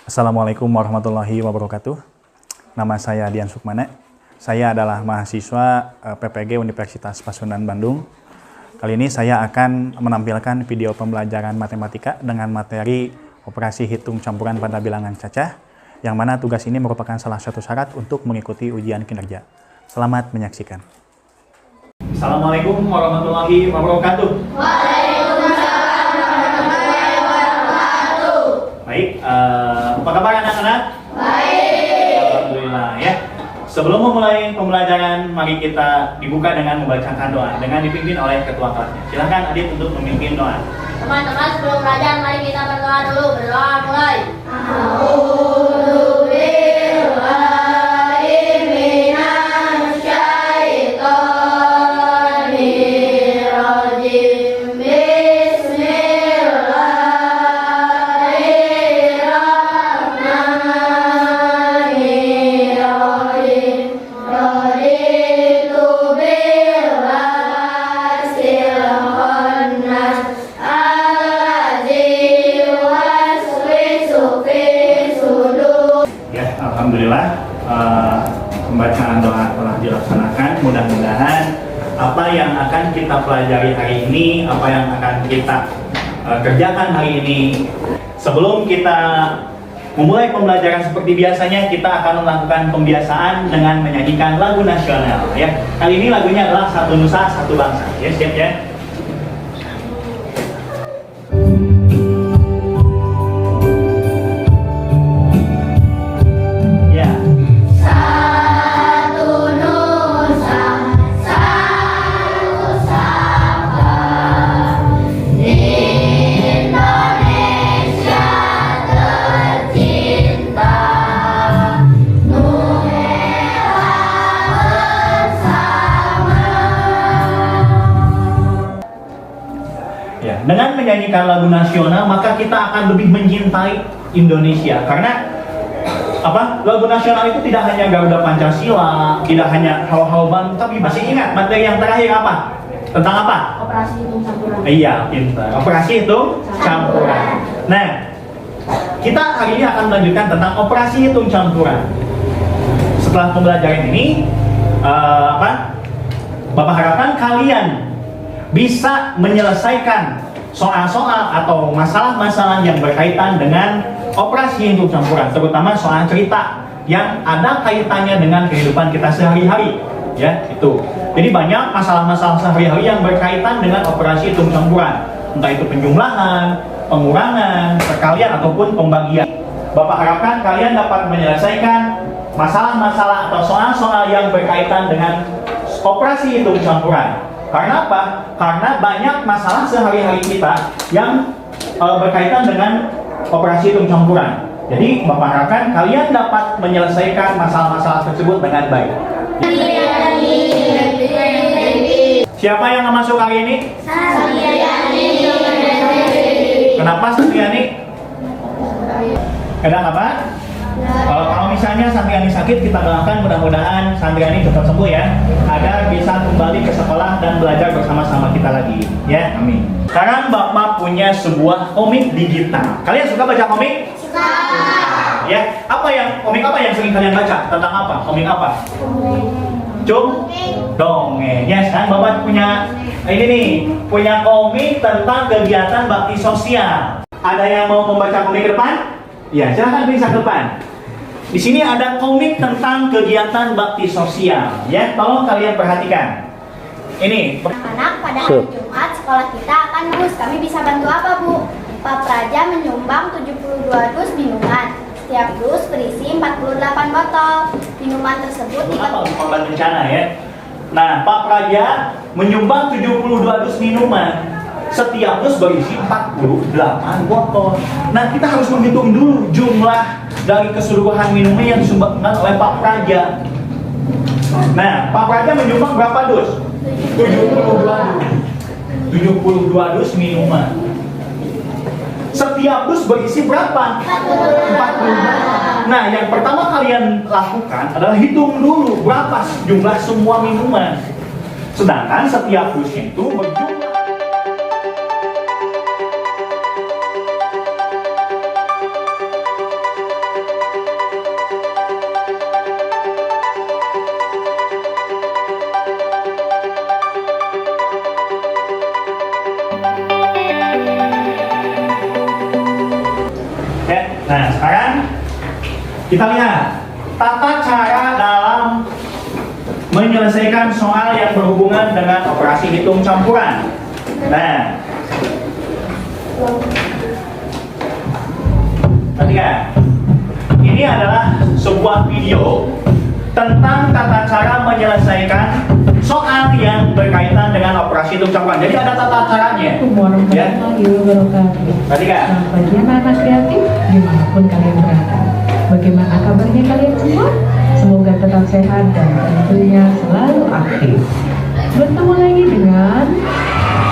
Assalamualaikum warahmatullahi wabarakatuh. Nama saya Dian Sukmana. Saya adalah mahasiswa PPG Universitas Pasundan Bandung. Kali ini saya akan menampilkan video pembelajaran matematika dengan materi operasi hitung campuran pada bilangan cacah, yang mana tugas ini merupakan salah satu syarat untuk mengikuti ujian kinerja. Selamat menyaksikan. Assalamualaikum warahmatullahi wabarakatuh. Baik, apa kabar anak-anak? Baik. Alhamdulillah ya. Sebelum memulai pembelajaran, mari kita dibuka dengan membacakan doa dengan dipimpin oleh ketua kelasnya. Silakan Adit untuk memimpin doa. Teman-teman, sebelum belajar mari kita berdoa dulu. Berdoa mulai. Alhamdulillah, pembacaan doa telah dilaksanakan. Mudah-mudahan apa yang akan kita pelajari hari ini, apa yang akan kita kerjakan hari ini, sebelum kita memulai pembelajaran seperti biasanya, kita akan melakukan pembiasaan dengan menyanyikan lagu nasional. Ya, kali ini lagunya adalah Satu Nusa Satu Bangsa. Ya, siap ya. Dengan menyanyikan lagu nasional, maka kita akan lebih mencintai Indonesia. Karena apa? Lagu nasional itu tidak hanya Garuda Pancasila, tidak hanya hal-hal Bandung, tapi masih ingat materi yang terakhir apa? Tentang apa? Operasi hitung campuran. Iya, pintar. Operasi hitung campuran. Nah, kita hari ini akan melanjutkan tentang operasi hitung campuran. Setelah pembelajaran ini, Bapak harapkan kalian bisa menyelesaikan soal-soal atau masalah-masalah yang berkaitan dengan operasi hitung campuran, terutama soal cerita yang ada kaitannya dengan kehidupan kita sehari-hari, ya itu. Jadi banyak masalah-masalah sehari-hari yang berkaitan dengan operasi hitung campuran, entah itu penjumlahan, pengurangan, perkalian ataupun pembagian. Bapak harapkan kalian dapat menyelesaikan masalah-masalah atau soal-soal yang berkaitan dengan operasi hitung campuran. Karena apa? Karena banyak masalah sehari-hari kita yang berkaitan dengan operasi hitung campuran. Jadi Bapak harapkan kalian dapat menyelesaikan masalah-masalah tersebut dengan baik. Siapa yang masuk hari ini? Satriani. Kenapa Satriani? Kenapa? Kalau misalnya Satriani sakit, kita doakan mudah-mudahan Satriani cepat sembuh ya, agar bisa kembali ke sekolah dan belajar bersama-sama kita lagi. Ya, amin. Sekarang Bapak punya sebuah komik digital. Kalian suka baca komik? Suka. Ya, komik apa yang sering kalian baca? Tentang apa? Komik apa? Dongeng. Ya, sekarang Bapak punya punya komik tentang kegiatan bakti sosial. Ada yang mau membaca komik ke depan? Ya, silahkan bisa ke depan. Di sini ada komik tentang kegiatan bakti sosial. Ya, tolong kalian perhatikan. Ini. Anak-anak, pada hari Jumat sekolah kita akan lulus. Kami bisa bantu apa, Bu? Pak Praja menyumbang 72 dus minuman. Setiap dus berisi 48 botol. Minuman tersebut korban bencana ya. Nah, Pak Praja menyumbang 72 dus minuman. Setiap dus berisi 48 botol. Nah, kita harus menghitung dulu jumlah dari keseluruhan minuman yang disumbangkan oleh Pak Praja. Nah, Pak Praja menyumbang berapa dus? 72 dus minuman. Setiap dus berisi berapa? 48. Nah, yang pertama kalian lakukan adalah hitung dulu berapa jumlah semua minuman. Sedangkan setiap dusnya itu berjumlah Nah, sekarang kita lihat tata cara dalam menyelesaikan soal yang berhubungan dengan operasi hitung campuran. Nah, perhatikan, ini adalah sebuah video tentang tata cara menyelesaikan soal yang berkaitan dengan operasi hitung campuran. Jadi ada tata caranya. Ya. Perhatikan. Bagi anak-anak kreatif, dimanapun kalian berada, bagaimana kabarnya kalian semua? Semoga tetap sehat dan tentunya selalu aktif. Bertemu lagi dengan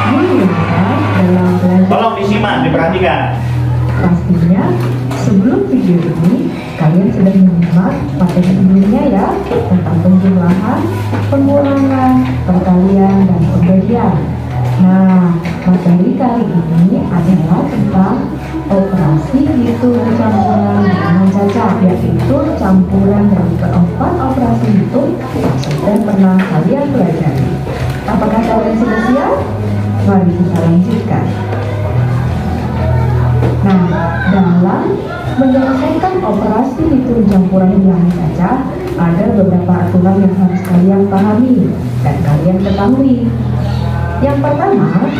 Guru Yunita dalam belajar. Tolong disimak, diperhatikan. Pastinya sebelum video ini kalian sudah menyimak materi sebelumnya ya, tentang penjumlahan, pengurangan, perkalian, dan pembagian. Nah, materi kali ini adalah tentang operasi hitung campuran dengan cacat, yaitu campuran dari keempat operasi hitung yang sudah pernah kalian pelajari. Apakah kalian sudah siap? Mari kita lanjutkan. Nah, dalam menyelesaikan operasi hitung campuran yang cacat, ada beberapa aturan yang harus kalian pahami dan kalian ketahui. Yang pertama,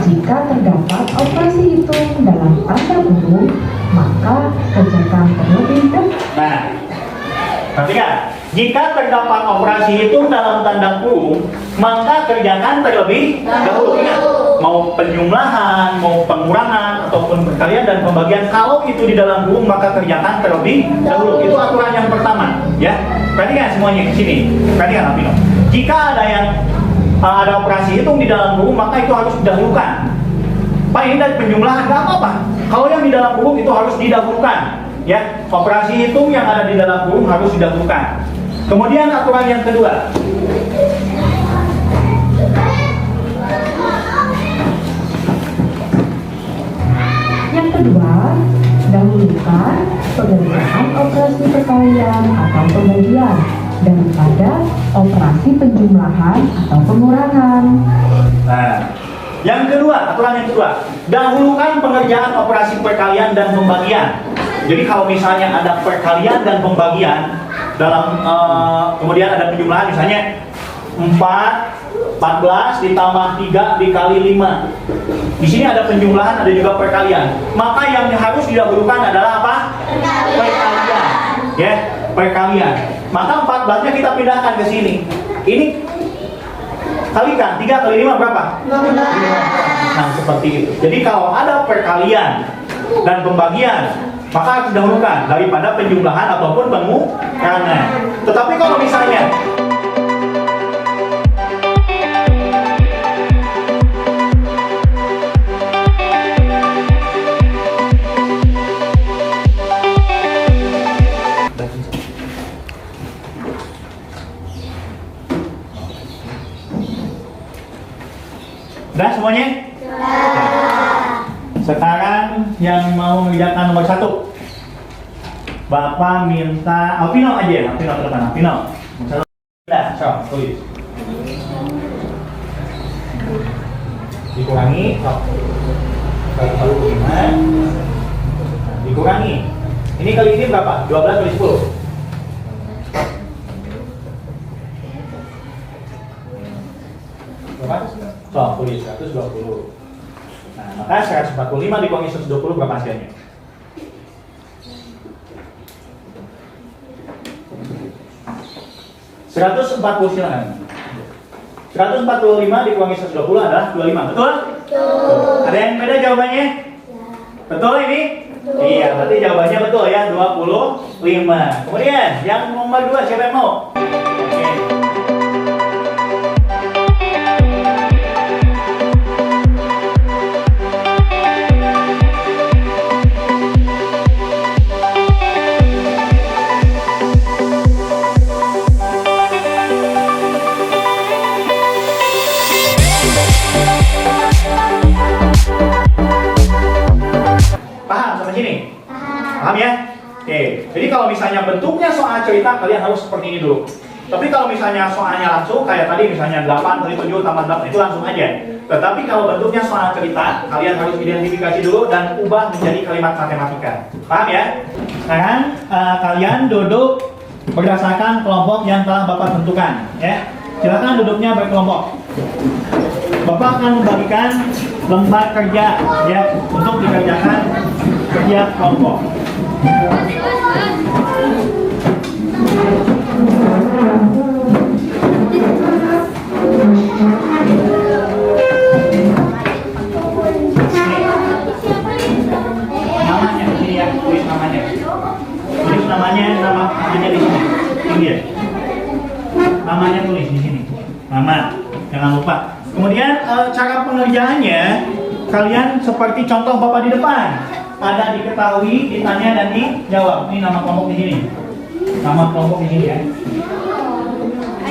jika terdapat operasi hitung dalam tanda kurung, maka kerjakan terlebih dahulu. Nah, perhatikan. Jika terdapat operasi hitung dalam tanda kurung, maka kerjakan terlebih dahulu. Ingat, mau penjumlahan, mau pengurangan, ataupun perkalian dan pembagian, kalau itu di dalam kurung, maka kerjakan terlebih dahulu. Itu aturan yang pertama, ya. Perhatikan semuanya di sini. Perhatikan, Apino. Jika ada operasi hitung di dalam kurung, maka itu harus didahulukan. Pak, ini dari penjumlahan, nggak apa-apa. Kalau yang di dalam kurung itu harus didahulukan, ya. Operasi hitung yang ada di dalam kurung harus didahulukan. Kemudian aturan yang kedua, dahulukan pengerjaan operasi perkalian atau pembagian daripada operasi penjumlahan atau pengurangan. Nah, yang kedua, aturan yang kedua, dahulukan pengerjaan operasi perkalian dan pembagian. Jadi kalau misalnya ada perkalian dan pembagian dalam kemudian ada penjumlahan, misalnya 14 ditambah 3 dikali 5. Di sini ada penjumlahan, ada juga perkalian. Maka yang harus didahulukan adalah apa? Perkalian. Ya, perkalian. Maka 14-nya kita pindahkan ke sini. Ini kalikan 3 kali 5 berapa? 15. Nah, seperti itu. Jadi kalau ada perkalian dan pembagian, maka harus didahulukan daripada penjumlahan ataupun pengurangan. Tetapi kalau misalnya udah semuanya? Sekarang yang mau mengerjakan nomor 1, Bapak minta Alpino aja, Alpino ke depan, Alpino. Udah, so, tulis. Dikurangi, so. 45. Dikurangi. Ini kali ini berapa? 12 kali 10. Berapa? So, tulis 120. Nah, maka 145 dikurangi 120 berapa hasilnya? 140, silakan. 145 dikurangi 120 adalah 25, betul? Betul. Ada yang beda jawabannya? Betul ini? Betul. Iya, berarti jawabannya betul ya, 25. Kemudian, yang nomor 2 siapa yang mau? Oke. Paham ya? Oke, jadi kalau misalnya bentuknya soal cerita, kalian harus seperti ini dulu. Tapi kalau misalnya soalnya langsung, kayak tadi misalnya 8 kali 7 tambah 8, itu langsung aja. Tetapi kalau bentuknya soal cerita, kalian harus identifikasi dulu dan ubah menjadi kalimat matematika. Paham ya? Sekarang kalian duduk berdasarkan kelompok yang telah Bapak tentukan. Ya, silakan duduknya berkelompok. Bapak akan membagikan lembar kerja ya untuk dikerjakan kerja kelompok. Namanya ini ya, tulis namanya. Tulis namanya, nama kerja di sini. Ini dia. Namanya tulis di sini. Nama, jangan lupa. Kemudian cara pengerjaannya kalian seperti contoh Bapak di depan. Ada diketahui, ditanya dan dijawab. Ini nama kelompok di sini. Nama kelompok di sini ya.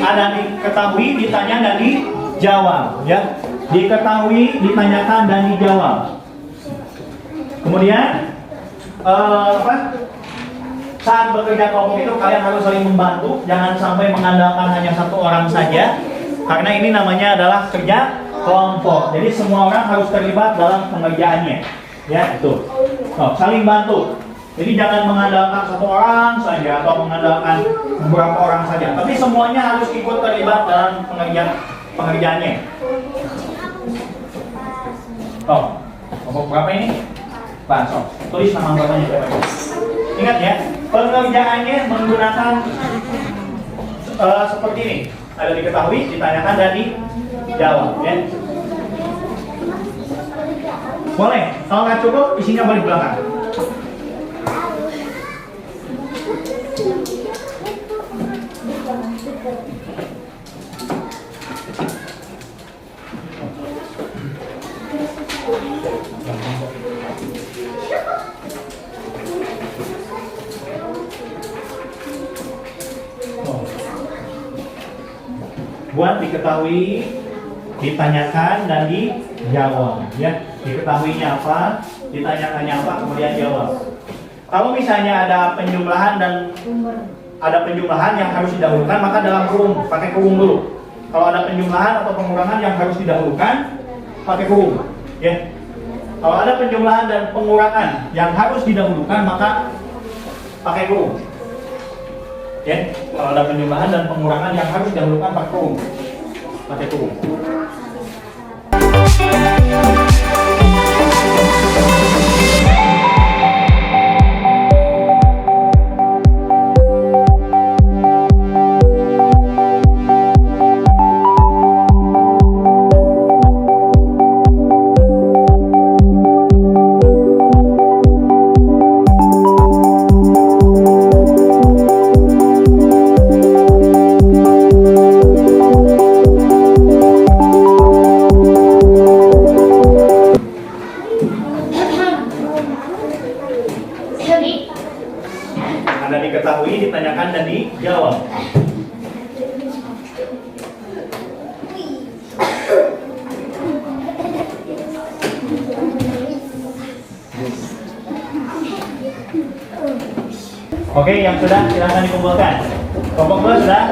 Ada diketahui, ditanya dan dijawab ya. Diketahui, ditanyakan dan dijawab. Kemudian saat bekerja kelompok itu kalian harus saling membantu, jangan sampai mengandalkan hanya satu orang saja, karena ini namanya adalah kerja kelompok. Jadi semua orang harus terlibat dalam pengerjaannya, ya itu. Saling bantu. Jadi jangan mengandalkan satu orang saja atau mengandalkan beberapa orang saja, tapi semuanya harus ikut terlibat dalam pengerjaannya. Kelompok berapa ini? Tulis nama anggotanya berapa? Ingat ya, pengerjaannya menggunakan seperti ini. Ada diketahui, ditanyakan dan dijawab ya. Boleh, kalau nggak cukup isinya balik belakang. Buat diketahui, ditanyakan dan dijawab ya. Diketahuinya apa, ditanyakannya apa, kemudian jawab. Kalau misalnya ada penjumlahan yang harus didahulukan, maka dalam kurung, pakai kurung dulu. Kalau ada penjumlahan atau pengurangan yang harus didahulukan, pakai kurung ya. Kalau ada penjumlahan dan pengurangan yang harus didahulukan, maka pakai kurung. Ya, kalau ada penjumlahan dan pengurangan yang harus didahulukan pakai kurung. Ada diketahui, ditanyakan dan dijawab. Oke, yang sudah silakan dikumpulkan. Kelompok 2 sudah?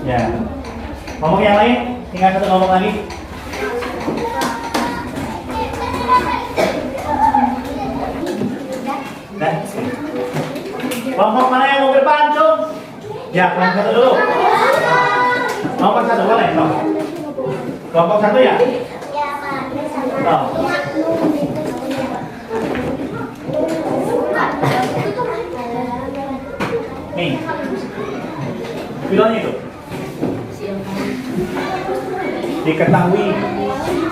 Ya. Kelompok yang lain, tinggal satu kelompok lagi. Dan kelompok mana yang mau depan, Cung? Ya, kelompok 1 dulu. Kelompok 1 boleh, toh. Kelompok 1 ya? Toh. Nih. Videonya itu. Diketahui,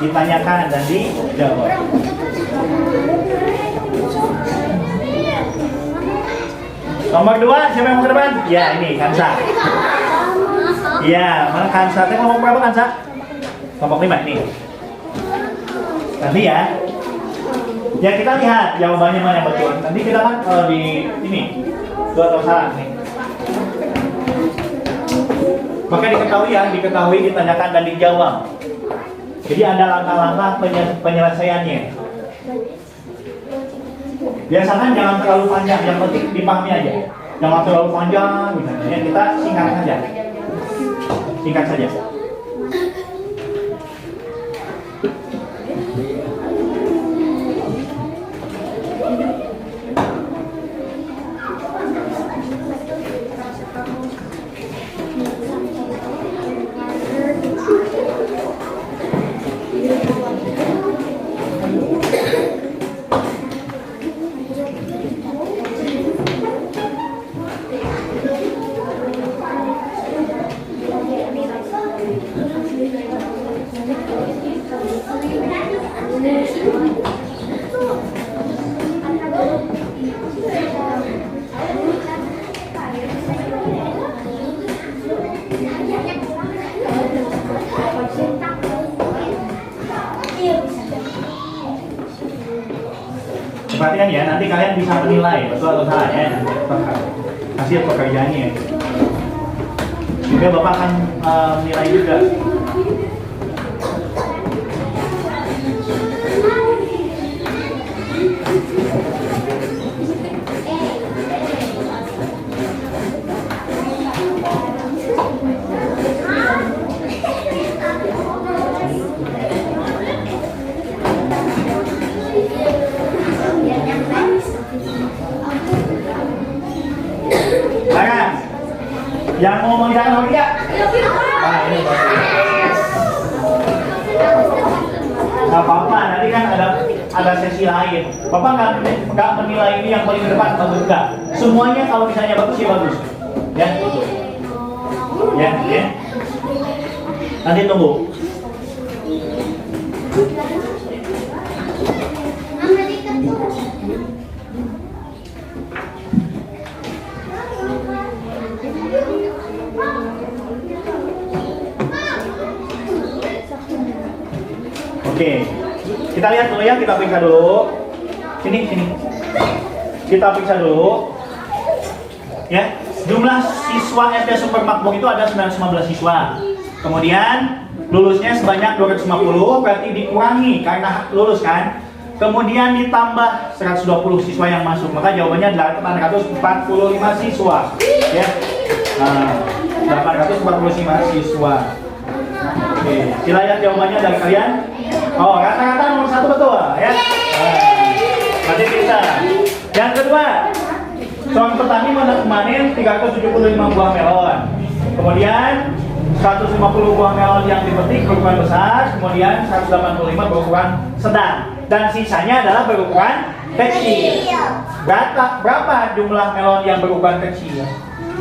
ditanyakan dan dijawab. Nomor 2, siapa yang mau ke depan? Ya, ini Kansa. Iya, mana Kansa? Tadi ngomong berapa Kansa? Kelompok 5 ini. Nanti ya. Ya kita lihat jawabannya mana yang betul. Nanti kita kan di ini dua atau salah nih. Maka diketahui ya, diketahui, ditanyakan dan dijawab. Jadi ada langkah-langkah penyelesaiannya. Biasakan jangan terlalu panjang, yang penting dipahami aja. Jangan terlalu panjang, misalnya kita singkat saja. Singkat saja. Perhatikan ya, nanti kalian bisa menilai betul atau salah ya hasil pekerjaannya. Juga Bapak akan menilai juga. Silakan. Yang mau mengerjakan apa tidak? Nah, ini bagus. Gak apa-apa, nanti kan ada sesi lain. Bapak nggak menilai ini yang paling depan bagus enggak. Semuanya kalau misalnya bagus ya bagus. Ya. Ya. Nanti tunggu. Oke, kita lihat dulu ya, kita periksa dulu. Sini. Kita periksa dulu. Ya, jumlah siswa SD Super Makmur itu ada 915 siswa. Kemudian lulusnya sebanyak 250, berarti dikurangi karena lulus kan. Kemudian ditambah 120 siswa yang masuk, maka jawabannya 845 siswa. Ya, 845 siswa. Oke, kita lihat jawabannya dari kalian. Oh, rata-rata nomor 1 betul ya. Berarti bisa. Yang kedua, seorang petani memanen 375 buah melon. Kemudian 150 buah melon yang dipetik berukuran besar, kemudian 185 berukuran sedang, dan sisanya adalah berukuran kecil. Berapa jumlah melon yang berukuran kecil?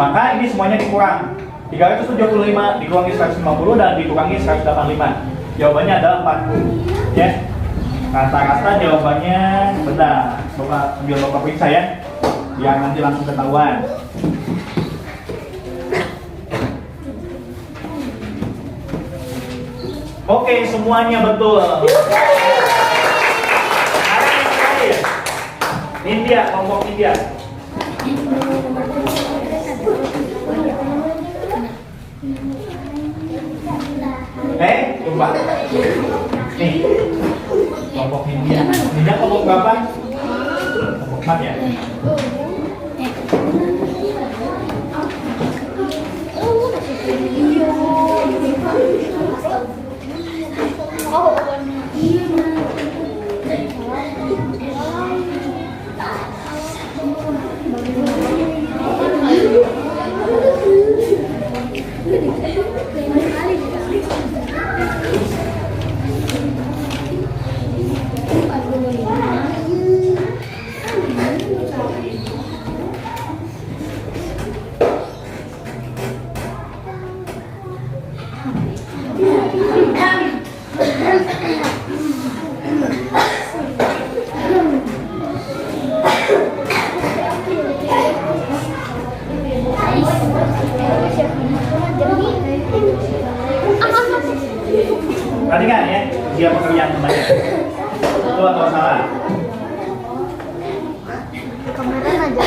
Maka ini semuanya dikurang. 375 dikurangi 150 dan dikurangi 185. Jawabannya adalah 40. Ya. Rata-rata jawabannya benar. Bapak periksa ya. Biar nanti langsung ketahuan. Oke, semuanya betul. India, kelompok India. Coba. Nih, kelompok India. India kelompok berapa? Kelompok 4 ya? Perhatikan ya, dia pekerjaan temannya. Betul atau salah? Kemarin aja.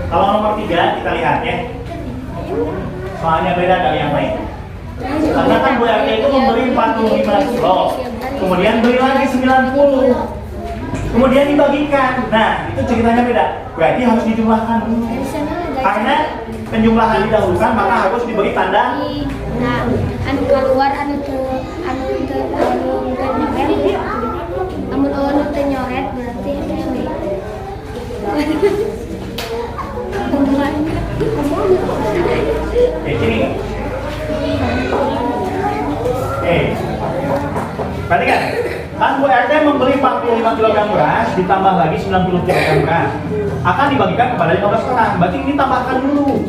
Kalau nomor 3 kita lihat ya. Soalnya beda dari yang lain. Karena kan Bu RT itu memberi 45 kilo. Kemudian beli lagi 90. Kemudian dibagikan. Nah, itu ceritanya beda. Berarti harus dijumlahkan dulu. Karena penjumlahan didahulukan, maka harus diberi tanda. Nah, anu keluar anu teu nyoret. Amun anu teu nyoret berarti Sini. Perhatikan. Kan Bu RT membeli 45 kg beras, ditambah lagi 90 kg beras. Akan dibagikan kepada 15 orang. Berarti ini tambahkan dulu.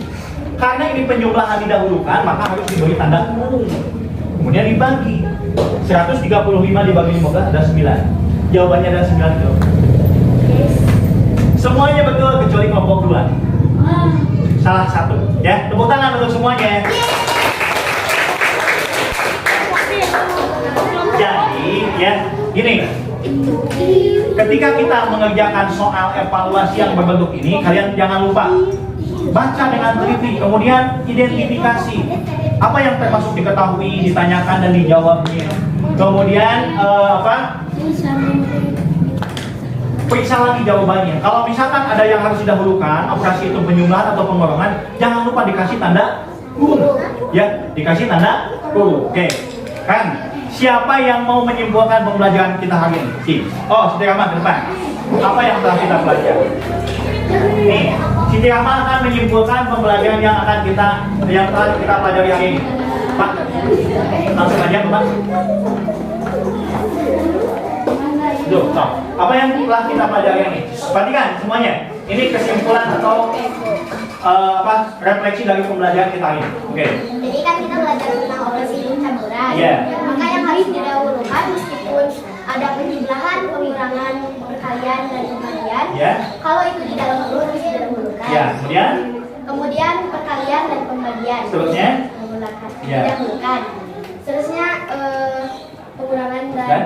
Karena ini penjumlahan didahulukan, maka harus diberi tanda kurung. Kemudian dibagi. 135 dibagi 15 ada 9. Jawabannya ada 9 kilo. Semuanya betul kecuali kelompok 2. Salah satu. Ya, tepuk tangan untuk semuanya. Jadi, ya, gini. Ketika kita mengerjakan soal evaluasi yang berbentuk ini, kalian jangan lupa baca dengan teliti, kemudian identifikasi apa yang termasuk diketahui, ditanyakan dan dijawabnya. Kemudian periksa lagi jawabannya. Kalau misalkan ada yang harus didahulukan, operasi itu penjumlahan atau pengurangan, jangan lupa dikasih tanda kurung. Ya, dikasih tanda kurung. Oke. Kan, siapa yang mau menyimpulkan pembelajaran kita hari ini? Siti Rahma ke depan. Apa yang telah kita pelajari? Nih, Siti Rahma akan menyimpulkan pembelajaran yang telah kita pelajari hari ini. Pak, langsung aja Pak. Duh, apa yang telah kita pelajari ini? Perhatikan semuanya. Ini kesimpulan atau refleksi dari pembelajaran kita ini. Oke. Jadi kan kita belajar tentang operasi campuran. Iya. Maka yang harus didahulukan meskipun ada penjumlahan, pengurangan, perkalian dan pembagian. Iya. Kalau itu di dalam huruf harus didahulukan. Ya, Kemudian perkalian dan pembagian. Seterusnya? Ya. Didahulukan. Seterusnya pengurangan dan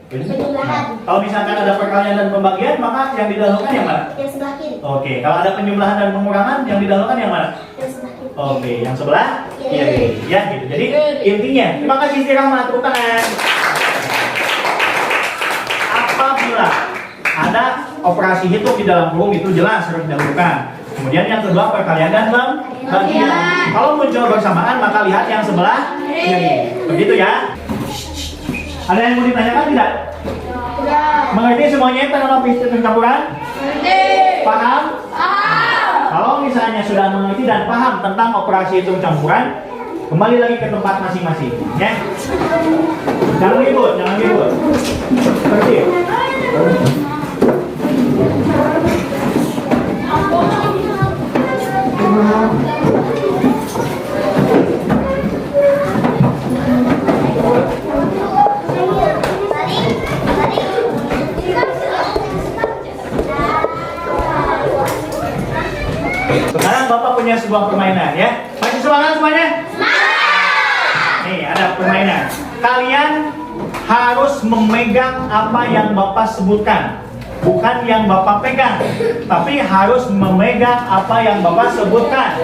penjumlahan. Kalau misalkan ada perkalian dan pembagian, maka yang didahulukan yang mana? Yang sebelah kiri. Oke, kalau ada penjumlahan dan pengurangan, yang didahulukan yang mana? Yang sebelah kiri. Oke, yang sebelah Iya. ya gitu. Jadi intinya, terima kasih Siti Rahma, tepuk tangan. Apabila ada operasi hitung di dalam kurung itu jelas harus didahulukan. Kemudian yang kedua perkalian dan pembagian. Kalau muncul bersamaan maka lihat yang sebelah kiri. Begitu ya. Ada yang mau ditanyakan tidak? Mengerti semuanya tentang hitung campuran? Paham? Kalau misalnya sudah mengerti dan paham tentang operasi hitung campuran, kembali lagi ke tempat masing-masing, ya. Jangan ribut. Ngerti? Sekarang Bapak punya sebuah permainan ya. Masih semangat semuanya? Semangat! Nih ada permainan. Kalian harus memegang apa yang Bapak sebutkan. Bukan yang Bapak pegang. Tapi harus memegang apa yang Bapak sebutkan.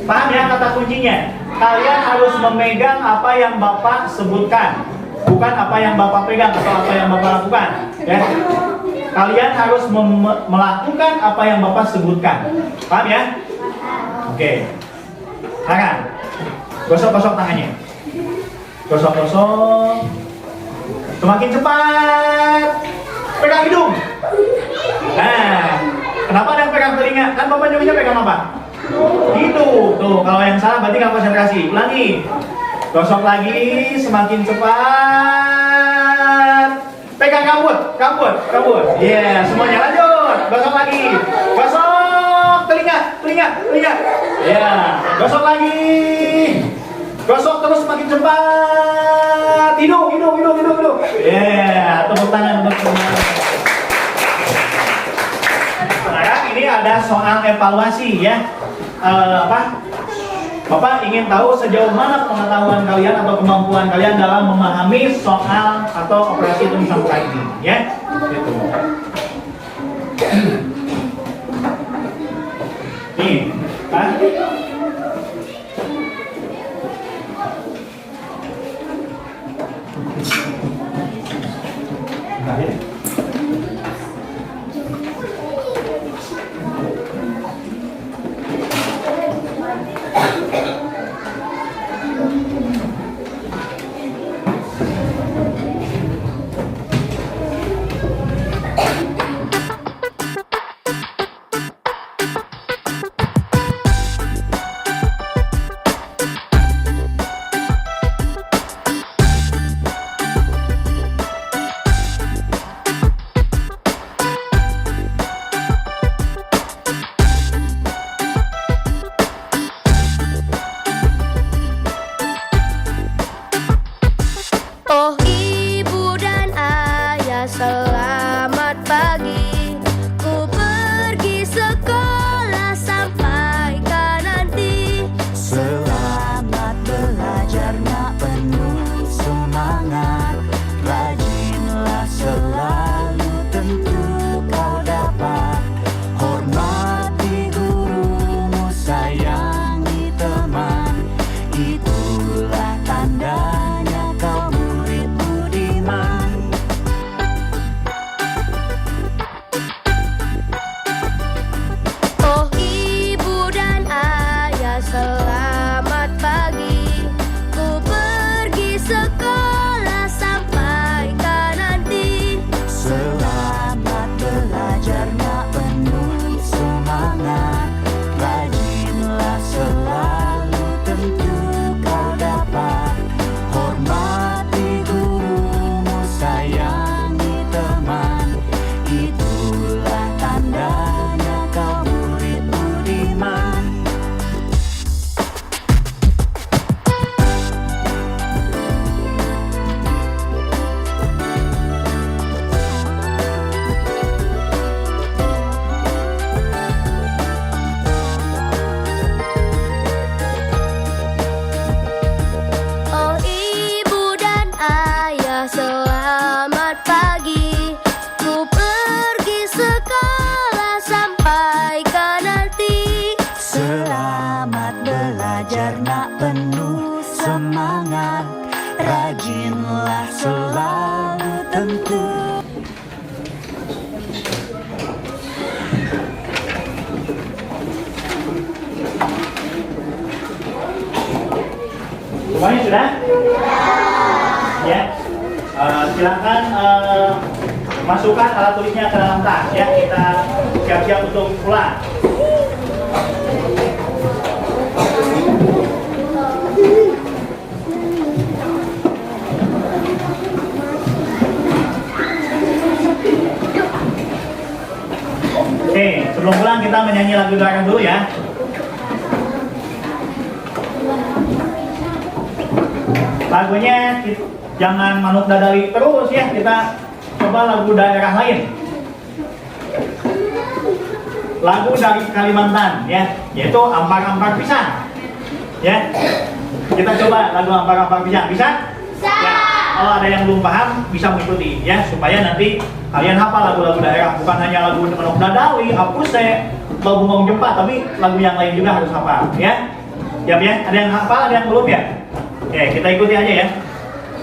Paham ya kata kuncinya? Kalian harus memegang apa yang Bapak sebutkan. Bukan apa yang Bapak pegang atau apa yang Bapak lakukan. Ya. Kalian harus melakukan apa yang Bapak sebutkan. Paham ya? Oke. Tangan. Gosok-gosok tangannya. Gosok-gosok. Semakin cepat. Pegang hidung. Nah, kenapa ada yang pegang telinga? Kan Bapak nyuruhnya pegang apa? Hidung. Tuh, kalau yang salah berarti nggak konsentrasi. Ulangi. Gosok lagi, semakin cepat. Pegang rambut. Iya, semuanya lanjut. Gosok lagi. Gosok telinga. telinga. Ya, gosok lagi. Gosok terus makin cepat. Hidung. Ya, tepuk tangan. Sekarang ini ada soal evaluasi ya. Bapak ingin tahu sejauh mana pengetahuan kalian atau kemampuan kalian dalam memahami soal atau operasi hitung campuran ini, ya? Gitu. Nih, kan? Nah, ya. Oh ibu dan ayah selamat pagi. Ku pergi sekolah sampai nanti. Selamat belajar nak penuh semangat. Rajinlah selalu tentu kau dapat. Hormati gurumu, sayangi teman. Itulah tandanya kau murid budiman. Oh ibu dan ayah selamat pagi. Ku pergi sekolah sampai nanti. Selamat belajar nak penuh semangat. Rajinlah selalu tentu kau dapat. Hormati gurumu, sayangi teman. Itulah tandanya kau murid budiman. Oh ibu dan ayah selamat pagi. Ku pergi sekolah sampai nanti. Selamat belajar nak penuh semangat. Rajinlah selalu tentu. Semuanya sudah? Ya. Silakan masukkan alat tulisnya ke dalam tas ya. Kita siap-siap untuk pulang. Oke, sebelum pulang kita menyanyi lagu daerah dulu ya. Lagunya jangan Manuk Dadali terus ya, kita coba lagu daerah lain. Lagu dari Kalimantan ya, yaitu Ampar-Ampar Pisang. Ya. Kita coba lagu Ampar-Ampar Pisang, bisa? Bisa. Ya. Kalau ada yang belum paham bisa mengikuti ya, supaya nanti kalian hafal lagu-lagu daerah, bukan hanya lagu Manuk Dadali, Apuse, lagu Maung Jempa, tapi lagu yang lain juga harus hafal ya. Ya, ada yang hafal, ada yang belum ya? Oke, kita ikuti aja ya.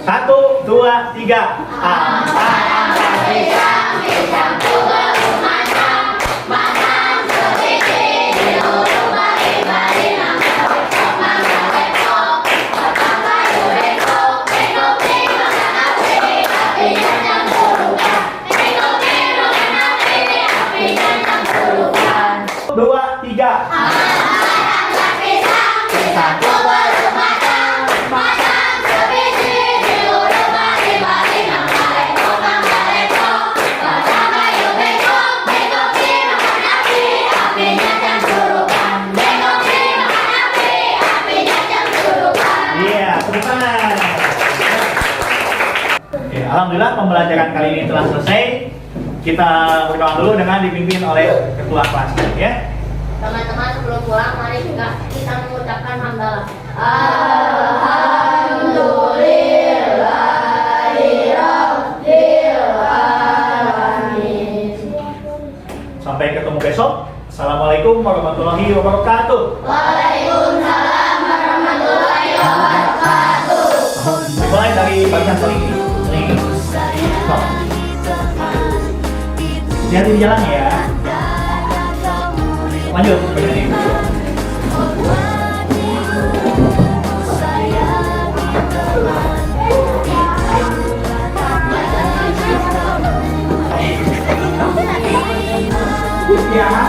1, 2, 3. Ampar-ampar pisang, pisangku belum matang, matang sebiji di huruf bari-bari nangkep, makan lekok, makan kayu rekok, rekok makan api, apinya campurkan, rekok makan api, apinya campurkan. 2, 3. Ampar-ampar pisang, pisangku belum matang, matang sebiji di huruf bari-bari nangkep, Alhamdulillah pembelajaran kali ini telah selesai. Kita berdoa dulu dengan dipimpin oleh ketua kelas ya. Teman-teman sebelum pulang mari kita mengucapkan hamdalah. Sampai ketemu besok. Assalamualaikum warahmatullahi wabarakatuh. Waalaikumsalam warahmatullahi wabarakatuh. Mulai dari bagian paling ini. Hati-hati di jalan ya. Lanjut bagian ini. Ya.